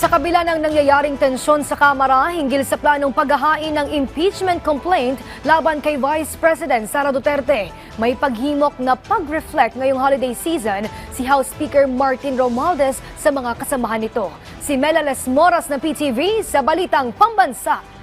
Sa kabila ng nangyayaring tensyon sa Kamara hinggil sa planong paghahain ng impeachment complaint laban kay Vice President Sara Duterte, may paghimok na pag-reflect ngayong holiday season si House Speaker Martin Romualdez sa mga kasamahan nito. Si Mela Lesmoras ng PTV sa Balitang Pambansa.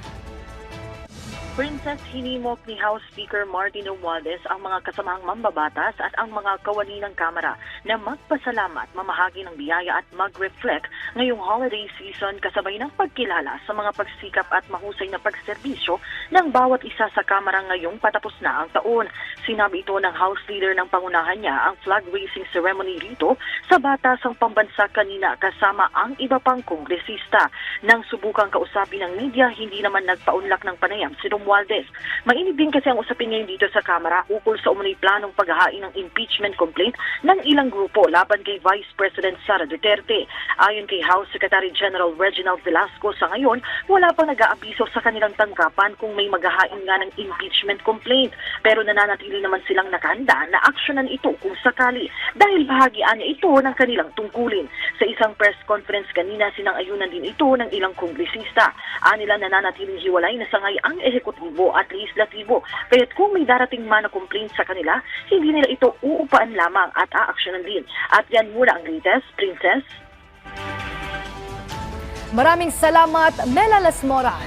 Princess, hinimok ni House Speaker Martin Romualdez ang mga kasamahang mambabatas at ang mga kawani ng Kamara na magpasalamat, mamahagi ng biyaya at mag-reflect ngayong holiday season kasabay ng pagkilala sa mga pagsikap at mahusay na pagserbisyo ng bawat isa sa Kamara ngayong patapos na ang taon. Sinabi ito ng House Leader ng pangunahan niya ang flag raising ceremony rito sa Batasang Pambansa kanina kasama ang iba pang kongresista. Nang subukang kausapin ng media, hindi naman nagpaunlak ng panayam si Romualdez. Mainit din kasi ang usapin ngayon dito sa Kamara ukol sa umunoy planong paghahain ng impeachment complaint ng ilang grupo laban kay Vice President Sara Duterte. Ayon kay House Secretary General Reginald Velasco, sa ngayon wala pang nag-aabiso sa kanilang tanggapan kung may maghahain nga ng impeachment complaint. Pero nananatili naman silang nakahanda na aksyonan ito kung sakali dahil bahagian niya ito ng kanilang tungkulin. Sa isang press conference kanina, sinang-ayunan din ito ng ilang kongresista. Anila nananatiling hiwalay na sangay ang ehekutibo at lehislatibo. Kaya't kung may darating man na complaint sa kanila, hindi nila ito uupaan lamang at aaksyonan din. At yan muna ang latest, Princess. Maraming salamat, Mela Lesmoras.